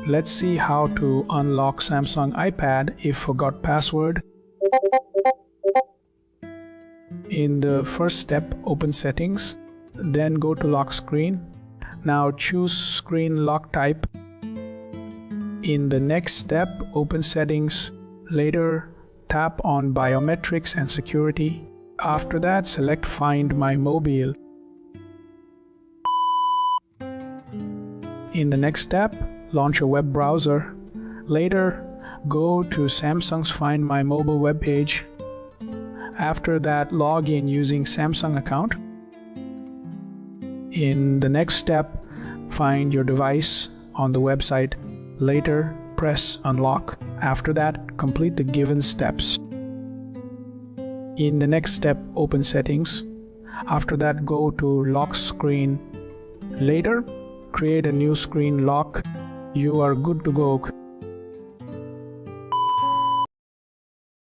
Let's see how to unlock Samsung iPad if forgot password. In the first step, open settings, then go to lock screen. Now choose screen lock type. In the next step, open settings. Later, tap on biometrics and security. After that, select Find My Mobile. In the next step, launch a web browser. Later, go to Samsung's Find My Mobile webpage. After that, log in using Samsung account. In the next step, find your device on the website. Later, press unlock. After that, complete the given steps. In the next step, open settings. After that, go to lock screen. Later, create a new screen lock. You are good to go.